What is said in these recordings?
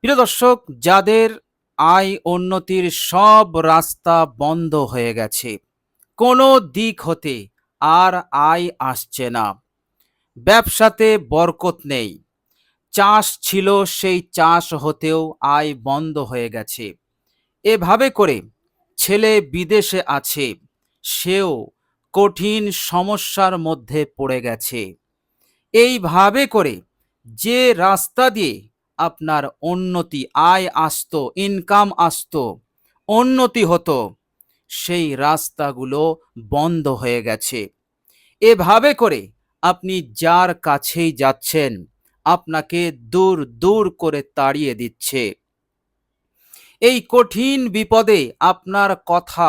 প্রিয় দর্শক, যাদের আয় উন্নতির সব রাস্তা বন্ধ হয়ে গেছে, কোনো দিক হতে আর আয় আসছে না, ব্যবসাতে বরকত নেই, চাষ ছিল সেই চাষ হতেও আয় বন্ধ হয়ে গেছে, এভাবে করে ছেলে বিদেশে আছে, সেও কঠিন সমস্যার মধ্যে পড়ে গেছে। এইভাবে করে যে রাস্তা দিয়ে আপনার উন্নতি, আয় আসতো, ইনকাম আসতো, উন্নতি হতো, সেই রাস্তাগুলো বন্ধ হয়ে গেছে। এভাবে করে আপনি যার কাছেই যাচ্ছেন, আপনাকে দূর দূর করে তাড়িয়ে দিচ্ছে। এই কঠিন বিপদে আপনার কথা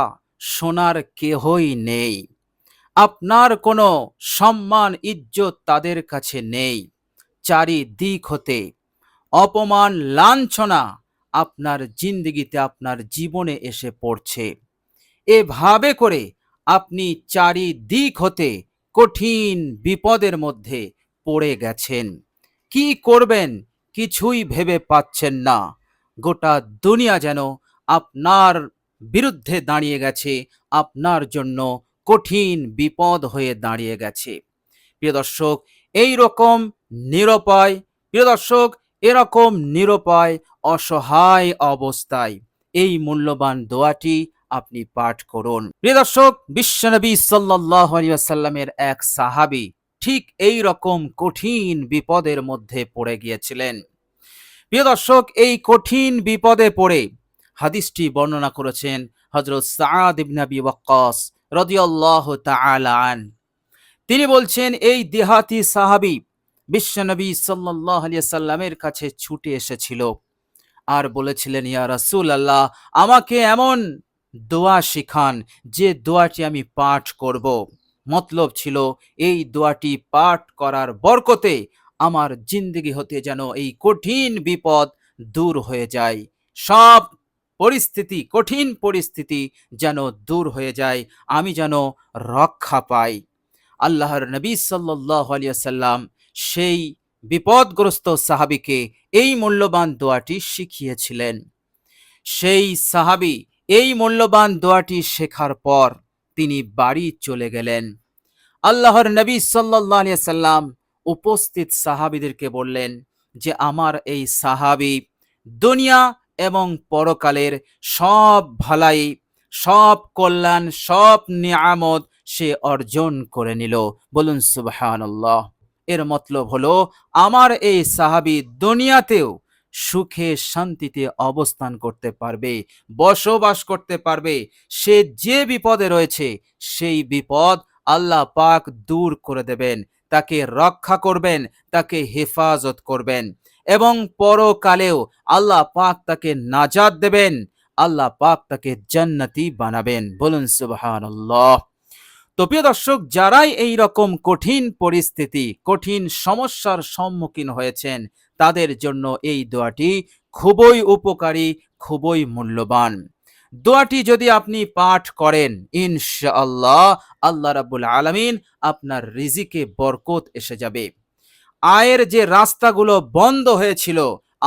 শোনার কেহই নেই, আপনার কোনো সম্মান ইজ্জত তাদের কাছে নেই। চারিদিক হতে অপমান, লাঞ্ছনা আপনার জিন্দেগিতে, আপনার জীবনে এসে পড়ছে। এভাবে করে আপনি চারিদিক হতে কঠিন বিপদের মধ্যে পড়ে গেছেন। কি করবেন কিছুই ভেবে পাচ্ছেন না। গোটা দুনিয়া যেন আপনার বিরুদ্ধে দাঁড়িয়ে গেছে, আপনার জন্য কঠিন বিপদ হয়ে দাঁড়িয়ে গেছে। প্রিয় দর্শক, এই রকম নিরুপায়, প্রিয় দর্শক, এরকম নিরুপায় অসহায় অবস্থায় এই মূল্যবান দোয়াটি আপনি পাঠ করুন। প্রিয় দর্শক, বিশ্বনবী সাল্লাল্লাহু আলাইহি ওয়াসাল্লামের এক সাহাবী ঠিক এই রকম কঠিন বিপদের মধ্যে পড়ে গিয়েছিলেন। প্রিয় দর্শক, এই কঠিন বিপদে পড়ে হাদিসটি বর্ণনা করেছেন হযরত সাআদ ইবনে আবি ওয়াক্কাস রাদিয়াল্লাহু তাআলা আন। তিনি বলছেন, এই দেহাতি সাহাবী বিশ্বনবী সাল্লাল্লাহু আলাইহি সাল্লামের কাছে ছুটে এসেছিল আর বলেছিলেন, ইয়া রাসূলুল্লাহ, আমাকে এমন দোয়া শিখান যে দোয়াটি আমি পাঠ করব। মতলব ছিল এই দোয়াটি পাঠ করার বরকতে আমার জিন্দগি হতে যেন এই কঠিন বিপদ দূর হয়ে যায়, সব পরিস্থিতি, কঠিন পরিস্থিতি যেন দূর হয়ে যায়, আমি যেন রক্ষা পাই। আল্লাহর নবী সাল্লাল্লাহু আলাইহি ওয়াসাল্লাম সেই বিপদগ্রস্ত সাহাবীকে এই মূল্যবান দোয়াটি শিখিয়েছিলেন। সেই সাহাবী এই মূল্যবান দোয়াটি শেখার পর তিনি বাড়ি চলে গেলেন। আল্লাহর নবী সাল্লাল্লাহু আলাইহি ওয়াসাল্লাম উপস্থিত সাহাবীদেরকে বললেন যে, আমার এই সাহাবী দুনিয়া এবং পরকালের সব ভালাই, সব কল্যাণ, সব নিয়ামত সে অর্জন করে নিল। বলুন সুবহানাল্লাহ। এর মতলব হলো, আমার এই সাহাবী দুনিয়াতেও সুখে শান্তিতে অবস্থান করতে পারবে, বসবাস করতে পারবে। সে যে বিপদে রয়েছে সেই বিপদ আল্লাহ পাক দূর করে দেবেন, তাকে রক্ষা করবেন, তাকে হেফাজত করবেন এবং পরকালেও আল্লাহ পাক তাকে নাজাত দেবেন, আল্লাহ পাক তাকে জান্নাতি বানাবেন। বলুন সুবহানাল্লাহ। তো প্রিয় দর্শক, যারাই এই রকম কঠিন পরিস্থিতি, কঠিন সমস্যার সম্মুখীন হয়েছেন, তাদের জন্য এই দোয়াটি খুবই উপকারী, খুবই মূল্যবান। দোয়াটি যদি আপনি পাঠ করেন, ইনশাআল্লাহ আল্লাহ রাব্বুল আলামিন আপনার রিজিকে বরকত এসে যাবে। আয়ের যে রাস্তাগুলো বন্ধ হয়েছিল,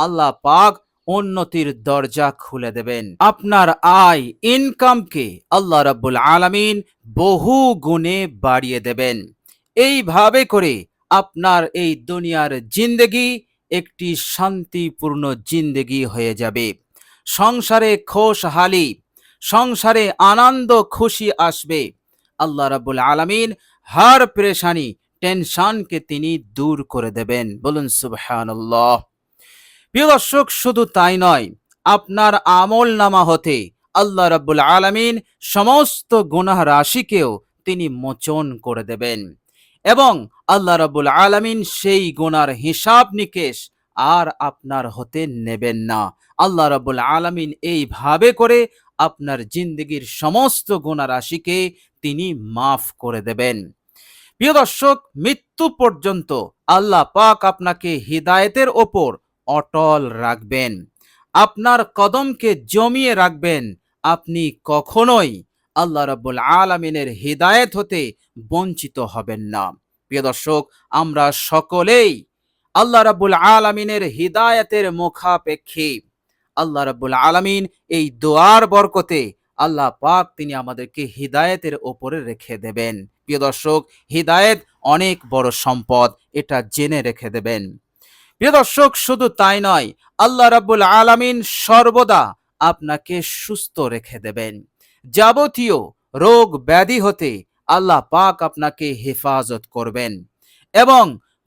আল্লাহ পাক উন্নতির দরজা খুলে দেবেন। আপনার আয়, ইনকামকে আল্লাহ রাব্বুল আলামিন বহু গুণে বাড়িয়ে দেবেন। এইভাবে করে আপনার এই দুনিয়ার জিন্দেগি একটি শান্তিপূর্ণ জিন্দেগি হয়ে যাবে। সংসারে খোশহালি, সংসারে আনন্দ খুশি আসবে। আল্লাহ রাব্বুল আলামিন হর পেরেশানি, টেনশনকে তিনি দূর করে দেবেন। বলুন সুবহানাল্লাহ। প্রিয় দর্শক, শুধু তাই নয়, আপনার আমল নামা হতে আল্লাহ রাব্বুল আলামিন সমস্ত গুনাহ রাশিকেও তিনি মোচন করে দেবেন এবং আল্লাহ রাব্বুল আলামিন সেই গুনার হিসাব নিকেশ আর আপনার হতে নেবেন না। আল্লাহ রাব্বুল আলামিন এইভাবে করে আপনার জিন্দগির সমস্ত গুনাহ রাশিকে তিনি মাফ করে দেবেন। প্রিয় দর্শক, মৃত্যু পর্যন্ত আল্লাহ পাক আপনাকে হিদায়েতের ওপর অটল রাখবেন, আপনার কদমকে জমিয়ে রাখবেন। আপনি কখনোই আল্লাহ রাব্বুল আলামিনের হিদায়েত হতে বঞ্চিত হবেন না। প্রিয় দর্শক, আমরা সকলেই আল্লাহ রাব্বুল আলামিনের হিদায়াতের মুখাপেক্ষী। আল্লাহ রাব্বুল আলামিন এই দোয়ার বরকতে আল্লাহ পাক তিনি আমাদেরকে হিদায়াতের ওপরে রেখে দেবেন। প্রিয় দর্শক, হিদায়াত অনেক বড় সম্পদ, এটা জেনে রেখে দেবেন। প্রিয় দর্শক, শুধু তাই নয়, আল্লাহ রাব্বুল আলামিন সর্বদা আপনাকে সুস্থ রেখে দেবেন। যাবতীয় রোগ ব্যাধি হতে আল্লাহ পাক আপনাকে হেফাজত করবেন এবং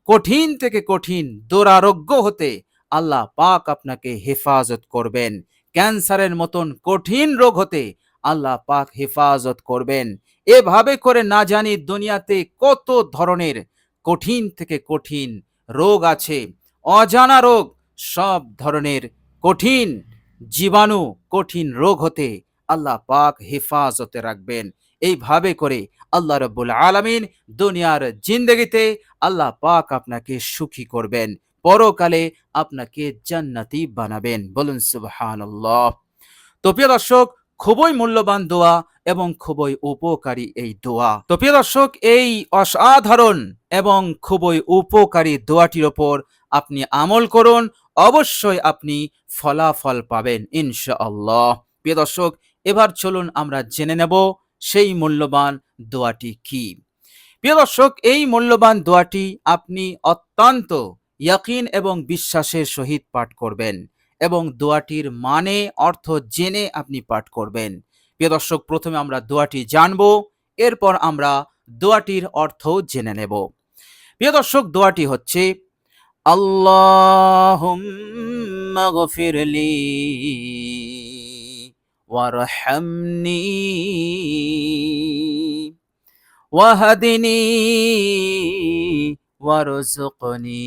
কঠিন থেকে কঠিন দুরারোগ্য হতে আল্লাহ পাক আপনাকে হেফাজত করবেন। ক্যান্সারের মতন কঠিন রোগ হতে আল্লাহ পাক হেফাজত করবেন। এভাবে করে না জানি দুনিয়াতে কত ধরনের কঠিন থেকে কঠিন রোগ আছে, অজানা রোগ, সব ধরনের কঠিন জীবাণু, কঠিন রোগ হতে আল্লাহ পাক হেফাজতে রাখবেন। এইভাবে করে আল্লাহ রাব্বুল আলামিন দুনিয়ার জিন্দেগিতে আল্লাহ পাক আপনাকে সুখী করবেন, পরকালে আপনাকে জান্নাতি বানাবেন। বলুন সুবহানাল্লাহ। তো প্রিয় দর্শক, খুবই মূল্যবান দোয়া এবং খুবই উপকারী এই দোয়া। তো প্রিয় দর্শক, এই অসাধারণ এবং খুবই উপকারী দোয়াটির ওপর আপনি আমল করুন, অবশ্যই আপনি ফলাফল পাবেন ইনশাআল্লাহ। প্রিয় দর্শক, এবার চলুন আমরা জেনে নেব সেই মূল্যবান দোয়াটি কি। প্রিয় দর্শক, এই মূল্যবান দোয়াটি আপনি অত্যন্ত ইয়াকিন এবং বিশ্বাসের সহিত পাঠ করবেন এবং দোয়াটির মানে অর্থ জেনে আপনি পাঠ করবেন। প্রিয় দর্শক, প্রথমে আমরা দোয়াটি জানব, এরপর আমরা দোয়াটির অর্থ জেনে নেব। প্রিয় দর্শক, দোয়াটি হচ্ছে আল্লাহুম্মা গফিরলি ওয়ারহামনি ওয়াহদিনি ওয়ারযুকনি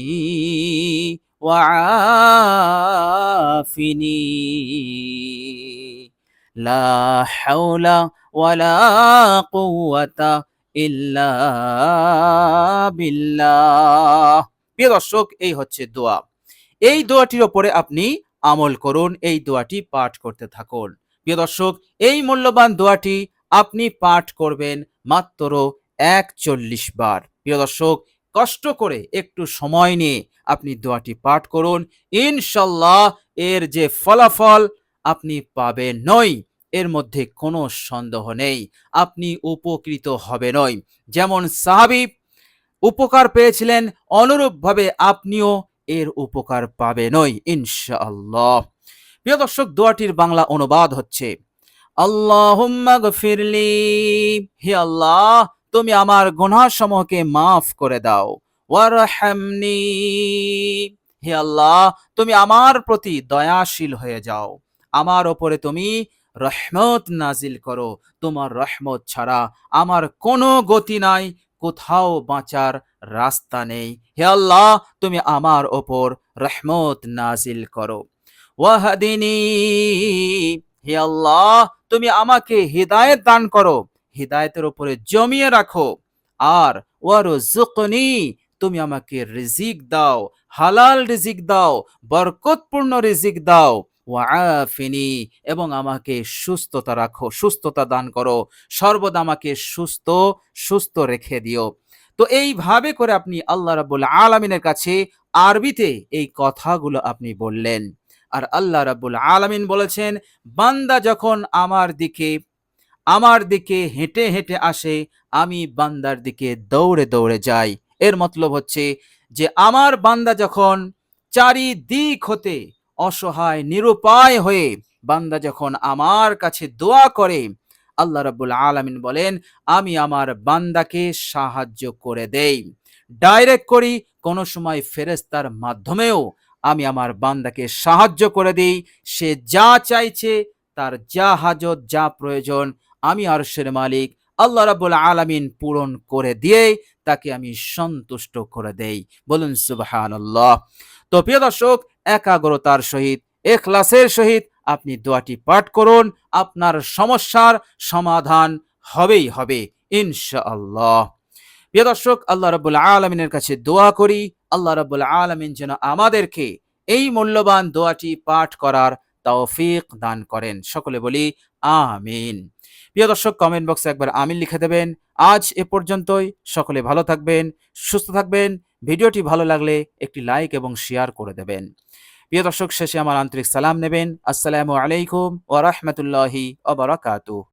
ওয়াআফিনি লা হাওলা ওয়ালা কুওয়াতা ইল্লা বিল্লাহ। প্রিয় দর্শক, এই হচ্ছে দোয়া। এই দোয়াটির ওপরে আপনি আমল করুন, এই দোয়াটি পাঠ করতে থাকুন। প্রিয় দর্শক, এই মূল্যবান দোয়াটি আপনি পাঠ করবেন মাত্র ৪১ বার। প্রিয় দর্শক, কষ্ট করে একটু সময় নিয়ে আপনি দোয়াটি পাঠ করুন, ইনশাল্লাহ এর যে ফলাফল আপনি পাবেনই, এর মধ্যে কোনো সন্দেহ নেই। আপনি উপকৃত হবেনই। যেমন সাহাবী উপকার পেয়েছিলেন, অনুরূপভাবে আপনিও এর উপকার পাবেনই ইনশাআল্লাহ। প্রিয় দর্শক, দোয়াটির বাংলা অনুবাদ হচ্ছে আল্লাহুম্মা গফিরলি, হে আল্লাহ তুমি আমার গুনাহসমূহকে মাফ করে দাও। ওয়ারহামনি, হে আল্লাহ তুমি আমার প্রতি দয়াশীল হয়ে যাও, আমার ওপরে তুমি রহমত নাজিল করো। তোমার রহমত ছাড়া আমার কোনো গতি নাই, কোথাও বাঁচার রাস্তা নেই। হে আল্লাহ তুমি আমার ওপর রহমত নাজিল করো। ওয়াহদিনী, হে আল্লাহ তুমি আমাকে হিদায়াত দান করো, হিদায়াতের উপরে জমিয়ে রাখো। আর ওয়ারযুকনি, তুমি আমাকে রিজিক দাও, হালাল রিজিক দাও, বরকতপূর্ণ রিজিক দাও। ওয়াআফিনি, এবং আমাকে সুস্থতা রাখো, সুস্থতা দান করো, সর্বদা আমাকে সুস্থ রেখে দিও। তো এইভাবে করে আপনি আল্লাহ রাব্বুল আলামিনের কাছে আরবিতে এই কথাগুলো আপনি বললেন। আর আল্লাহ রাব্বুল আলামিন বলেছেন, বান্দা যখন আমার দিকে হেঁটে হেঁটে আসে, আমি বান্দার দিকে দৌড়ে দৌড়ে যাই। এর মতলব হচ্ছে যে আমার বান্দা যখন চারিদিক হতে অসহায় নিরুপায় হয়ে বান্দা যখন আমার কাছে দোয়া করে, আল্লাহ রাব্বুল আলামিন বলেন আমি আমার বান্দাকে সাহায্য করে দেই। ডাইরেক্ট করি, কোনো সময় ফেরেশতার মাধ্যমেও আমি আমার বান্দাকে সাহায্য করে দিই। সে যা চাইছে, তার যা হাজত, যা প্রয়োজন, আমি আরশের মালিক আল্লাহ রাব্বুল আলামিন পূরণ করে দিয়ে তাকে আমি সন্তুষ্ট করে দেই। বলুন সুবহানাল্লাহ। তো প্রিয় দর্শক, একাগ্রতার সহিত, ইখলাসের সহিত আপনি দোয়াটি পাঠ করুন, আপনার সমস্যার সমাধান হবেই হবে ইনশাআল্লাহ। প্রিয় দর্শক, আল্লাহ রাব্বুল আলামিনের কাছে দোয়া করি, আল্লাহ রাব্বুল আলামিন যেন আমাদেরকে এই মূল্যবান দোয়াটি পাঠ করার তৌফিক দান করেন। সকলে বলি আমিন। প্রিয় দর্শক, কমেন্ট বক্সে একবার আমিন লিখে দেবেন। আজ এ পর্যন্তই। সকলে ভালো থাকবেন, সুস্থ থাকবেন, ভিডিওটি ভালো লাগলে একটি লাইক এবং শেয়ার করে দেবেন। প্রিয় দর্শক, শেষে আমার আন্তরিক সালাম নেবেন। আসসালামু আলাইকুম ওয়া রাহমাতুল্লাহি ওয়া বারাকাতুহু।